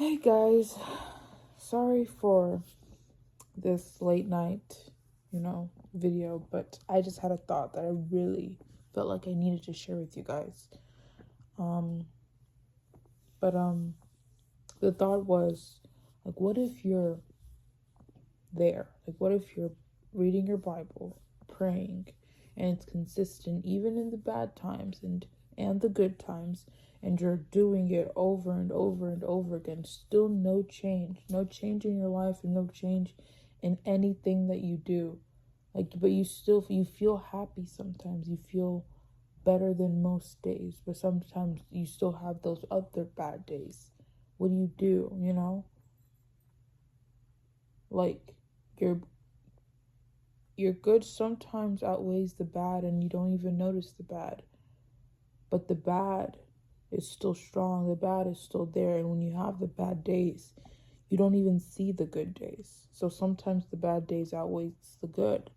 Hey guys, sorry for this late night, video, but I just had a thought that I really felt like I needed to share with you guys. Um, but the thought was like, what if you're there? Like, what if you're reading your Bible, praying, and it's consistent even in the bad times and the good times, and you're doing it over and over and over again, still no change in your life, and no change in anything that you do. Like, but you feel happy sometimes, you feel better than most days, but sometimes you still have those other bad days. What do you do? Like, your your good sometimes outweighs the bad, and you don't even notice the bad, but the bad is still strong, the bad is still there. And when you have the bad days, you don't even see the good days. So sometimes the bad days outweighs the good,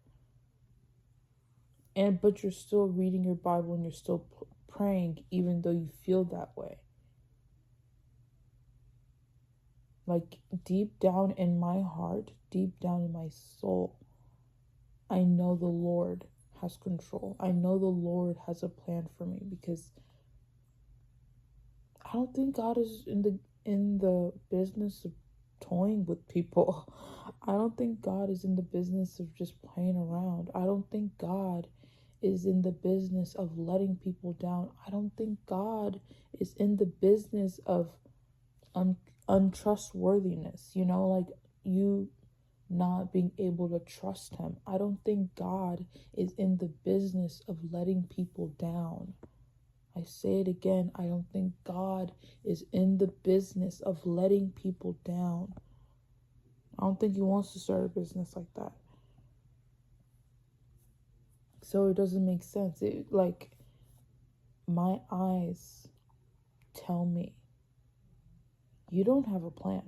and but you're still reading your Bible, and you're still praying even though you feel that way. Like, deep down in my heart, deep down in my soul, I know the Lord has control. I know the Lord has a plan for me, because I don't think God is in the business of toying with people. I don't think God is in the business of just playing around. I don't think God is in the business of letting people down. I don't think God is in the business of un- untrustworthiness, like you not being able to trust him. I don't think God is in the business of letting people down. I say it again, I don't think God is in the business of letting people down. I don't think he wants to start a business like that. So it doesn't make sense. My eyes tell me you don't have a plan.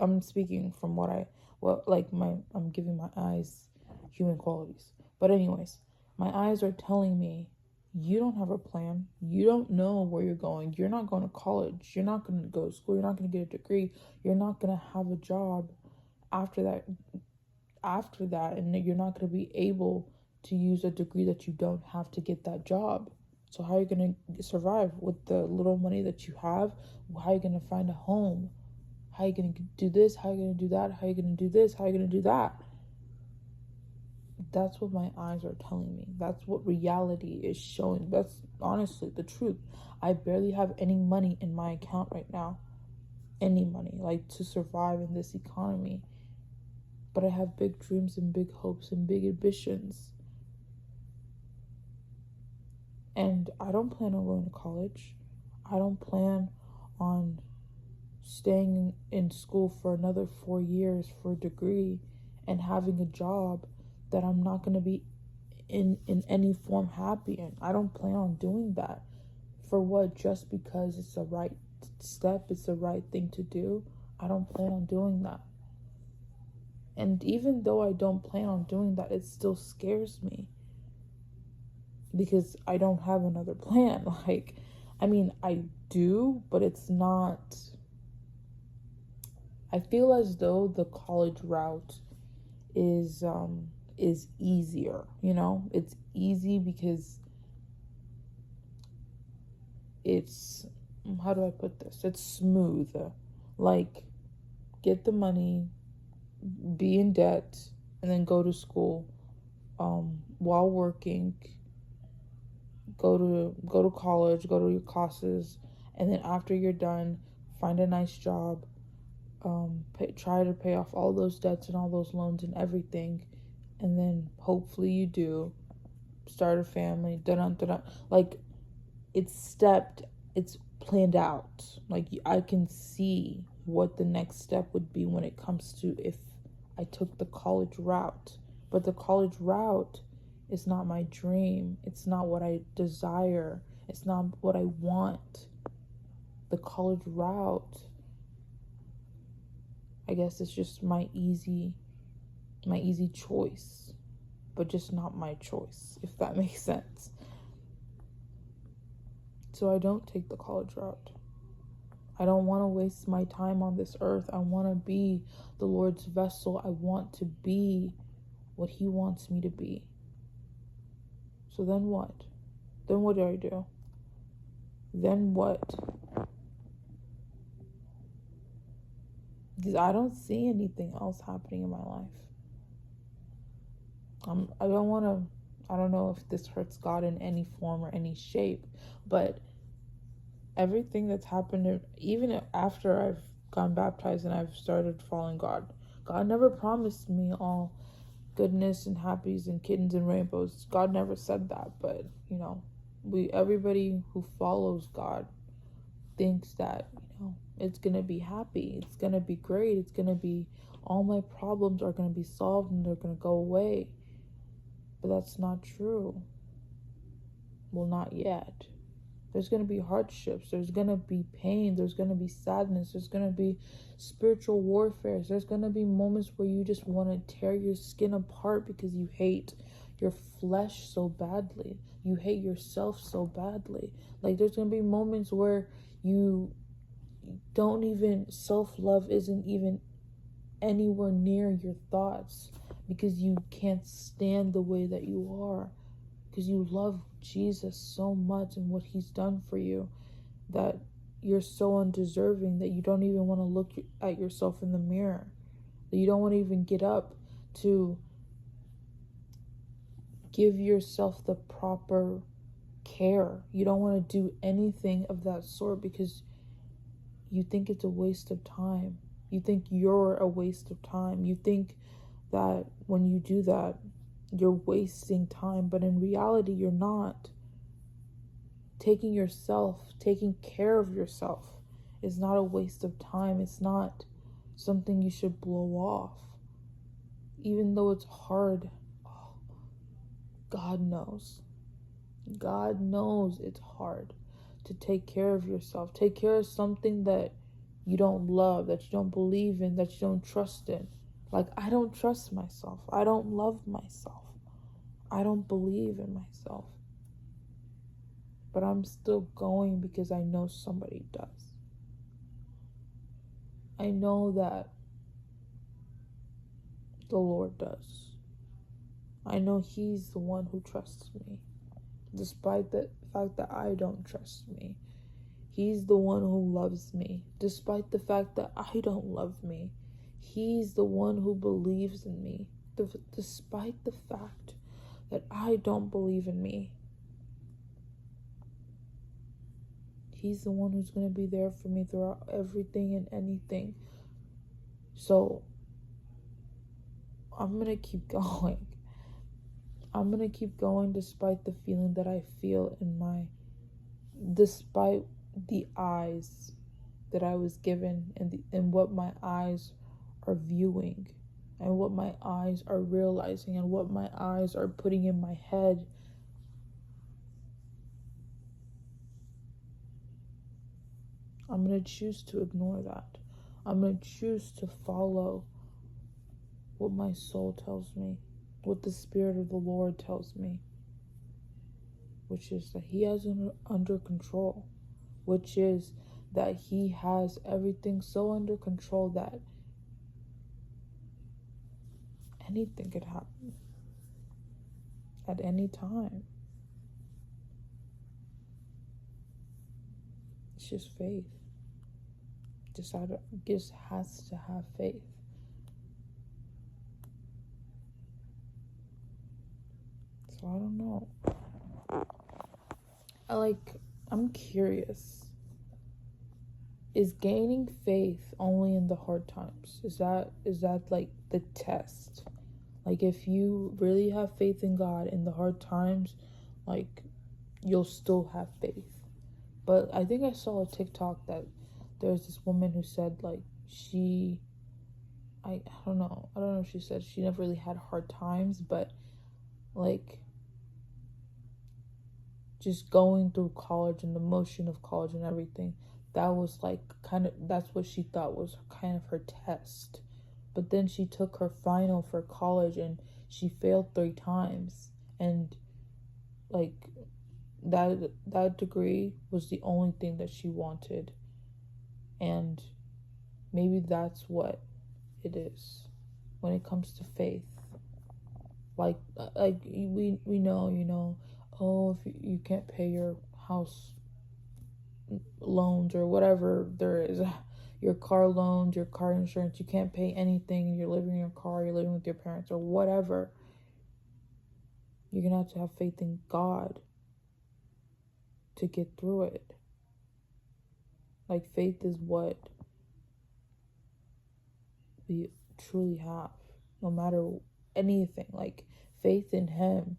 I'm speaking from I'm giving my eyes human qualities. But anyways, my eyes are telling me you don't have a plan. You don't know where you're going. You're not going to college. You're not going to go to school. You're not going to get a degree. You're not going to have a job after that. And you're not going to be able to use a degree that you don't have to get that job. So how are you going to survive with the little money that you have? How are you going to find a home? How are you going to do this? How are you going to do that? How are you going to do this? How are you going to do that? That's what my eyes are telling me. That's what reality is showing. That's honestly the truth. I barely have any money in my account right now. Any money, like, to survive in this economy. But I have big dreams and big hopes and big ambitions. And I don't plan on going to college. I don't plan on staying in school for another 4 years for a degree and having a job that I'm not going to be in any form happy in. I don't plan on doing that. For what? Just because it's the right step, it's the right thing to do? I don't plan on doing that. And even though I don't plan on doing that, it still scares me, because I don't have another plan. I do, but it's not. I feel as though the college route is easier. It's easy because it's, how do I put this? It's smooth. Like, get the money, be in debt, and then go to school while working. Go to college, go to your classes, and then after you're done, find a nice job. Try to pay off all those debts and all those loans and everything, and then hopefully you do start a family. Like, it's planned out. Like, I can see what the next step would be when it comes to if I took the college route. But the college route is not my dream. It's not what I desire. It's not what I want. The college route, I guess, it's just my easy choice, but just not my choice, if that makes sense. So I don't take the college route. I don't want to waste my time on this earth. I want to be the Lord's vessel. I want to be what He wants me to be. So then what? Then what do? Then what? Because I don't see anything else happening in my life. I don't know if this hurts God in any form or any shape, but everything that's happened, even after I've gotten baptized and I've started following God, God never promised me all goodness and happies and kittens and rainbows. God never said that, but everybody who follows God thinks that, it's gonna be happy, it's gonna be great, it's gonna be, all my problems are gonna be solved and they're gonna go away. But that's not true. Well, not yet. There's going to be hardships. There's going to be pain. There's going to be sadness. There's going to be spiritual warfare. There's going to be moments where you just want to tear your skin apart because you hate your flesh so badly. You hate yourself so badly. Like, there's going to be moments where you don't even, self-love isn't even anywhere near your thoughts because you can't stand the way that you are. Because you love Jesus so much and what He's done for you, that you're so undeserving that you don't even want to look at yourself in the mirror, that you don't want to even get up to give yourself the proper care. You don't want to do anything of that sort because you think it's a waste of time. You think you're a waste of time. You think that when you do that, you're wasting time, but in reality, you're not. Taking care of yourself is not a waste of time. It's not something you should blow off. Even though it's hard, God knows. God knows it's hard to take care of yourself. Take care of something that you don't love, that you don't believe in, that you don't trust in. Like, I don't trust myself. I don't love myself. I don't believe in myself. But I'm still going because I know somebody does. I know that the Lord does. I know He's the one who trusts me. Despite the fact that I don't trust me. He's the one who loves me. Despite the fact that I don't love me. He's the one who believes in me, despite the fact that I don't believe in me. He's the one who's going to be there for me throughout everything and anything. So, I'm going to keep going. I'm going to keep going despite the feeling that I feel despite the eyes that I was given and what my eyes are viewing and what my eyes are realizing and what my eyes are putting in my head. I'm going to choose to ignore that. I'm going to choose to follow what my soul tells me, what the Spirit of the Lord tells me, which is that He has it under control, which is that He has everything so under control that anything could happen at any time. It's just faith. Just has to have faith. So I don't know. I'm curious. Is gaining faith only in the hard times? Is that like the test? Like, if you really have faith in God in the hard times, like, you'll still have faith. But I think I saw a TikTok that there's this woman who said, like, I don't know if she said she never really had hard times, but like, just going through college and the motion of college and everything, that was like that's what she thought was kind of her test. But then she took her final for college and she failed 3 times, and like that degree was the only thing that she wanted. And maybe that's what it is when it comes to faith. Like we know, oh, if you can't pay your house loans or whatever there is, your car loans, your car insurance, you can't pay anything, you're living in your car, you're living with your parents or whatever, you're gonna have to have faith in God to get through it. Like, faith is what we truly have, no matter anything. Like, faith in Him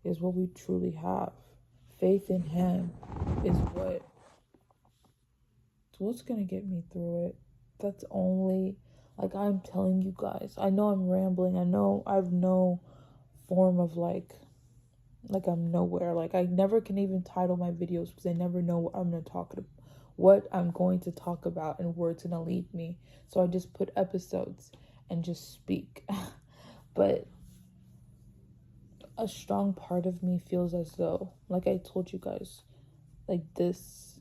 is what we truly have. Faith in Him is what's gonna get me through it. That's only, like, I'm telling you guys, I know I'm rambling, I know I've no form of like I'm nowhere. Like, I never can even title my videos because I never know what I'm going to talk about and where it's gonna lead me. So I just put episodes and just speak. But a strong part of me feels as though, like I told you guys, like this,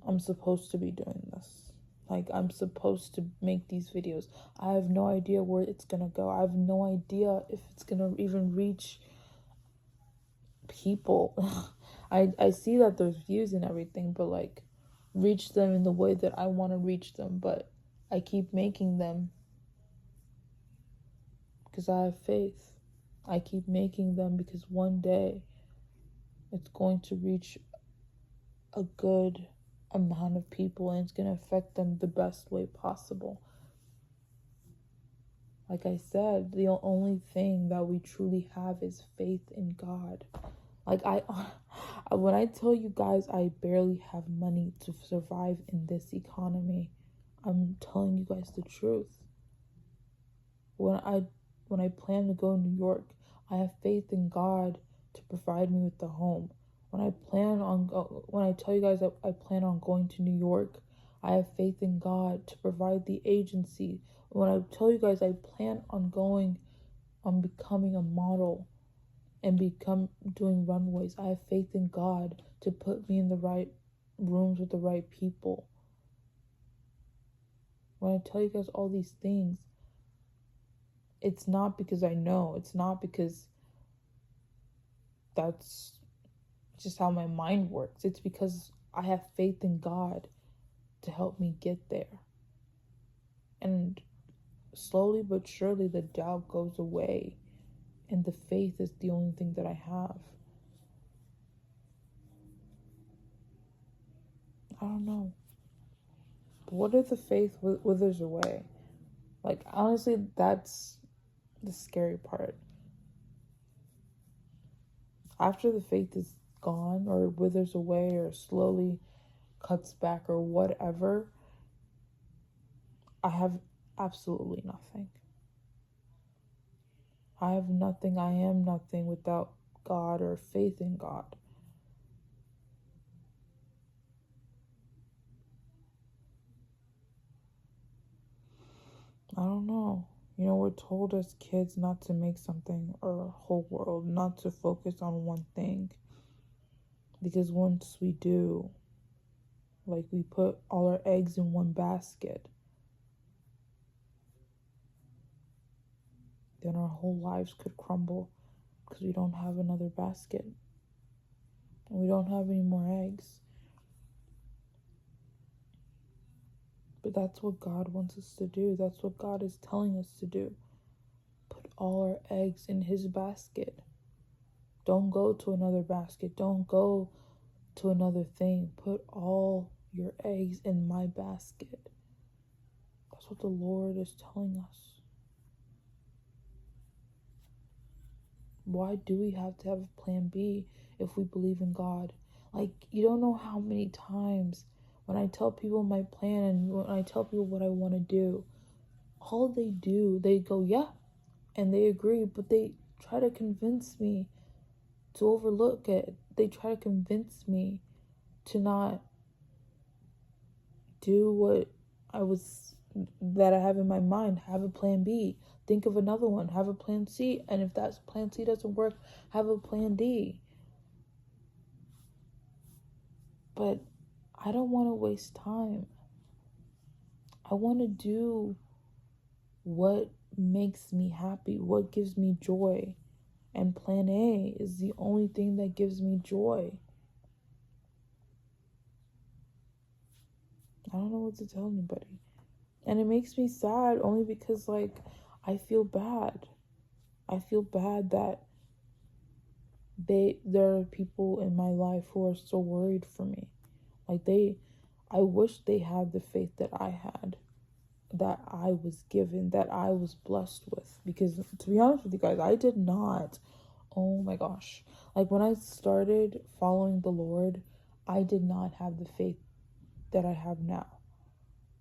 I'm supposed to be doing this. Like, I'm supposed to make these videos. I have no idea where it's gonna go. I have no idea if it's gonna even reach people. I see that there's views and everything, but like, reach them in the way that I want to reach them. But I keep making them because I have faith. I keep making them because one day it's going to reach a good amount of people and it's going to affect them the best way possible. Like I said, the only thing that we truly have is faith in God. Like, when I tell you guys I barely have money to survive in this economy, I'm telling you guys the truth. When I plan to go to New York, I have faith in God to provide me with the home. When I tell you guys that I plan on going to New York, I have faith in God to provide the agency. When I tell you guys I plan on becoming a model and doing runways, I have faith in God to put me in the right rooms with the right people. When I tell you guys all these things, it's not because I know. It's not because that's just how my mind works. It's because I have faith in God to help me get there. And slowly but surely the doubt goes away, and the faith is the only thing that I have. I don't know. But what if the faith withers away? Like, honestly, that's the scary part. After the faith is gone or withers away or slowly cuts back or whatever, I have absolutely nothing. I have nothing. I am nothing without God or faith in God. I don't know. We're told as kids not to make something or a whole world, not to focus on one thing. Because once we do, like, we put all our eggs in one basket, then our whole lives could crumble because we don't have another basket. And we don't have any more eggs. But that's what God wants us to do. That's what God is telling us to do. Put all our eggs in His basket. Don't go to another basket. Don't go to another thing. Put all your eggs in my basket. That's what the Lord is telling us. Why do we have to have a plan B if we believe in God? Like, you don't know how many times when I tell people my plan and when I tell people what I want to do, all they do, they go, yeah, and they agree, but they try to convince me to overlook it. They try to convince me to not do what that I have in my mind. Have a plan B. Think of another one. Have a plan C. And if that plan C doesn't work, have a plan D. But I don't want to waste time. I want to do what makes me happy, what gives me joy. And plan A is the only thing that gives me joy. I don't know what to tell anybody. And it makes me sad only because, like, I feel bad. I feel bad that there are people in my life who are so worried for me. Like, I wish they had the faith that I had, that I was given, that I was blessed with. Because to be honest with you guys, I did not. Oh my gosh. Like, when I started following the Lord, I did not have the faith that I have now.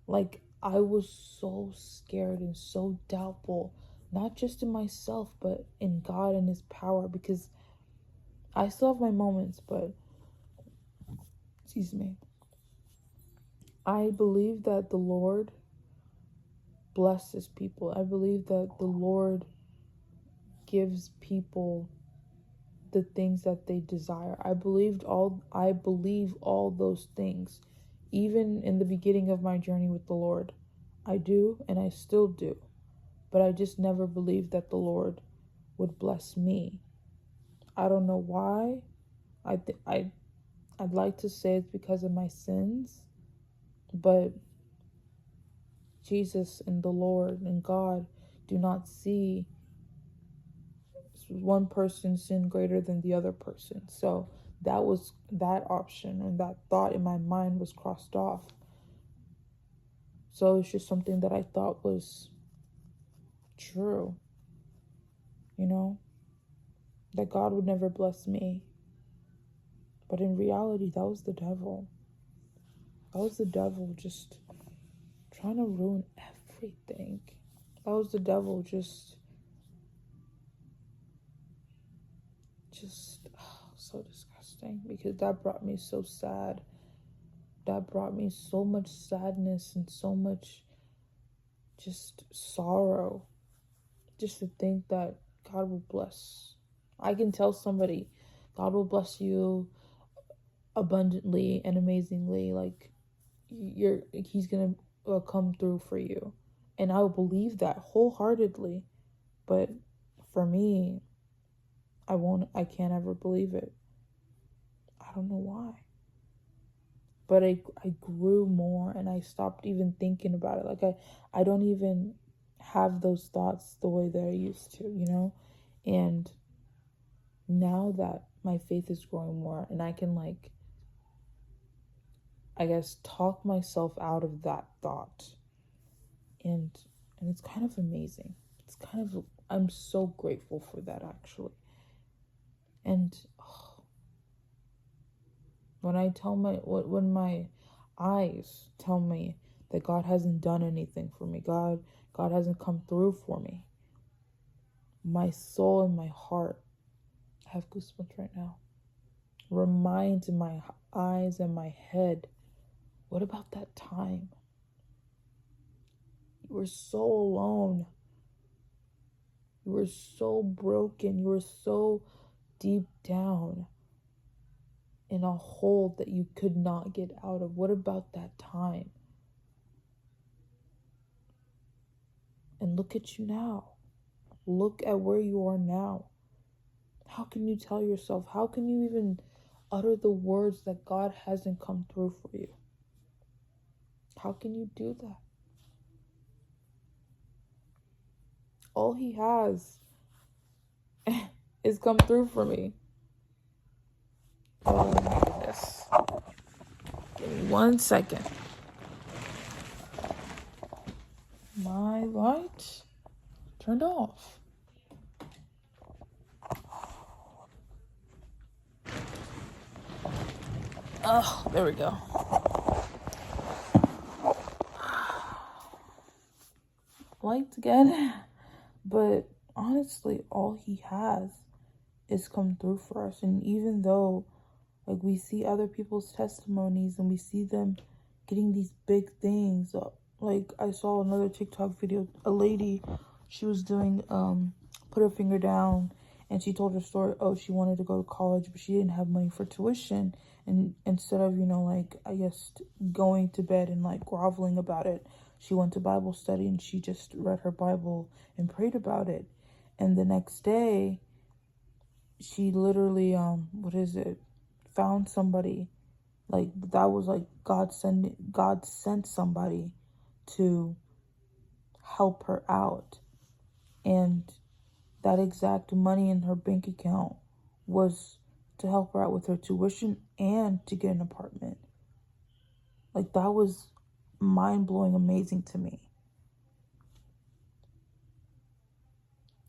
Like, I was so scared and so doubtful, not just in myself, but in God and His power, because I still have my moments, but, excuse me, I believe that the Lord blesses people. I believe that the Lord gives people the things that they desire. I believe all those things, even in the beginning of my journey with the Lord. I do, and I still do. But I just never believed that the Lord would bless me. I don't know why. I'd like to say it's because of my sins, but Jesus and the Lord and God do not see one person's sin greater than the other person. So that option, and that thought in my mind was crossed off. So it's just something that I thought was true, that God would never bless me. But in reality, that was the devil. That was the devil just trying to ruin everything. That was the devil just so disgusting, because that brought me so sad. That brought me so much sadness and so much just sorrow. Just to think that God will bless. I can tell somebody, God will bless you abundantly and amazingly. Like, He's gonna come through for you, and I will believe that wholeheartedly. But for me, I can't ever believe it. I don't know why. But I grew more, and I stopped even thinking about it. Like, I don't even have those thoughts the way that I used to, And now that my faith is growing more, and I can, like, I guess, talk myself out of that thought. And it's kind of amazing. I'm so grateful for that, actually. And when my eyes tell me that God hasn't done anything for me, God hasn't come through for me, my soul and my heart, I have goosebumps right now, reminds my eyes and my head, what about that time? You were so alone. You were so broken. You were so deep down in a hole that you could not get out of. What about that time? And look at you now. Look at where you are now. How can you tell yourself? How can you even utter the words that God hasn't come through for you? How can you do that? All He has is come through for me. Oh my goodness. Give me 1 second. My light turned off. Oh, there we go. Lights again. But honestly, all He has is come through for us. And even though, like, we see other people's testimonies and we see them getting these big things, like, I saw another TikTok video, a lady, she was doing put her finger down, and she told her story. Oh, she wanted to go to college, but she didn't have money for tuition, and instead of, like, I guess, going to bed and, like, groveling about it, she went to Bible study and she just read her Bible and prayed about it. And the next day, she literally, found somebody. Like, that was like God sent somebody to help her out. And that exact money in her bank account was to help her out with her tuition and to get an apartment. Like, that was mind-blowing, amazing to me.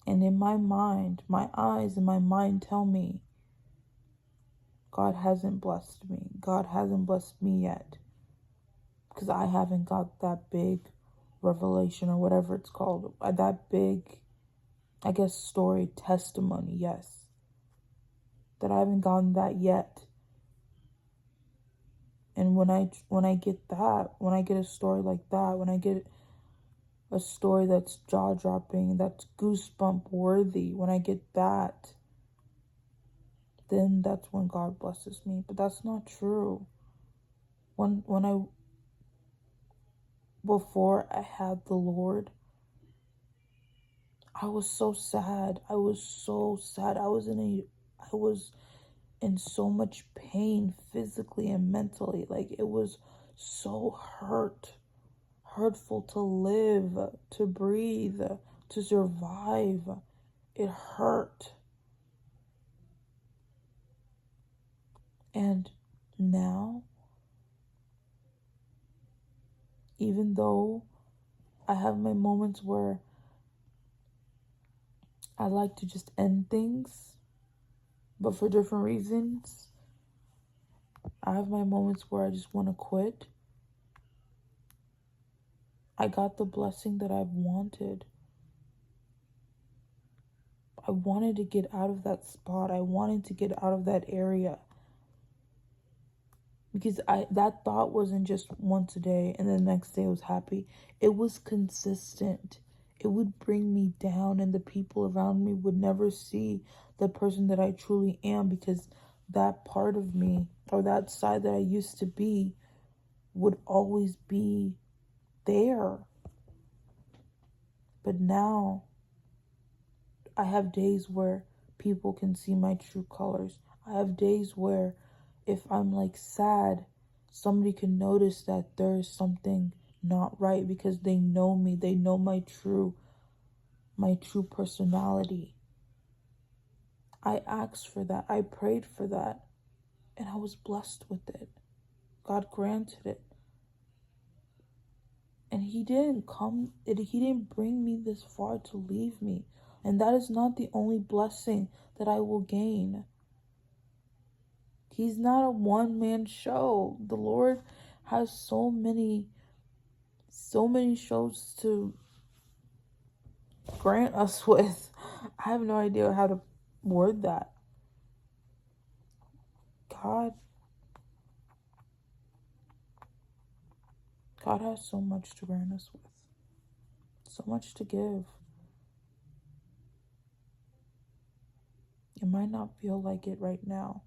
And in my mind, my eyes and my mind tell me God hasn't blessed me. God hasn't blessed me yet. Because I haven't got that big revelation, or whatever it's called. That big, I guess, story, testimony, yes. That I haven't gotten that yet. And when I get that, when I get a story like that, when I get a story that's jaw-dropping, that's goosebump worthy, when I get that, then that's when God blesses me. But that's not true. Before I had the Lord, I was so sad. I was so sad. I was in so much pain, physically and mentally. Like, it was so hurtful to live, to breathe, to survive. It hurt. And now, even though I have my moments where I like to just end things, but for different reasons, I have my moments where I just want to quit. I got the blessing that I've wanted. I wanted to get out of that spot. I wanted to get out of that area. Because that thought wasn't just once a day and the next day I was happy. It was consistent. It would bring me down, and the people around me would never see the person that I truly am, because that part of me, or that side that I used to be, would always be there. But now I have days where people can see my true colors. I have days where if I'm like sad, somebody can notice that there is something not right, because they know me. They know my true personality. I asked for that. I prayed for that. And I was blessed with it. God granted it. And he didn't bring me this far to leave me. And that is not the only blessing that I will gain. He's not a one-man show. The Lord has so many shows to grant us with. I have no idea how to word that. God has so much to grant us with. So much to give. It might not feel like it right now.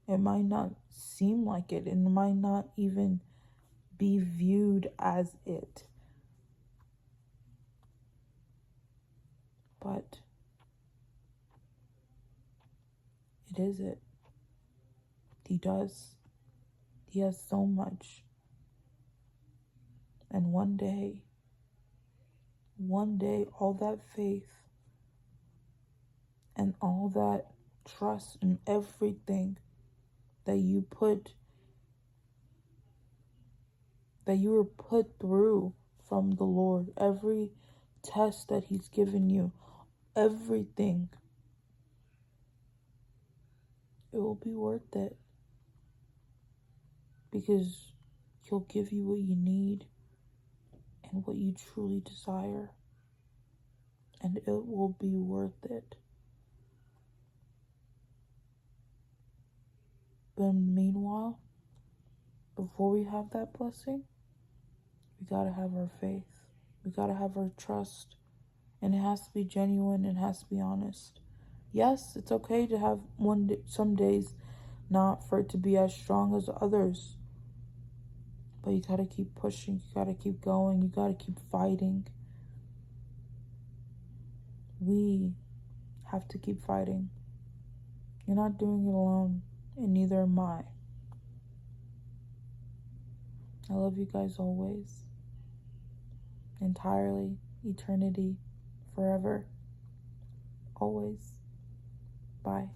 It might not seem like it. It might not even be viewed as it. But it is it. He does. He has so much. And one day, all that faith and all that trust in everything that you were put through from the Lord, every test that he's given you, everything, it will be worth it, because he'll give you what you need and what you truly desire, and it will be worth it. But meanwhile, before we have that blessing, we gotta have our faith. We gotta have our trust. And it has to be genuine, and it has to be honest. Yes, it's okay to have some days not for it to be as strong as others. But you gotta keep pushing, you gotta keep going, you gotta keep fighting. We have to keep fighting. You're not doing it alone, and neither am I. I love you guys always. Entirely, eternity, forever, always. Bye.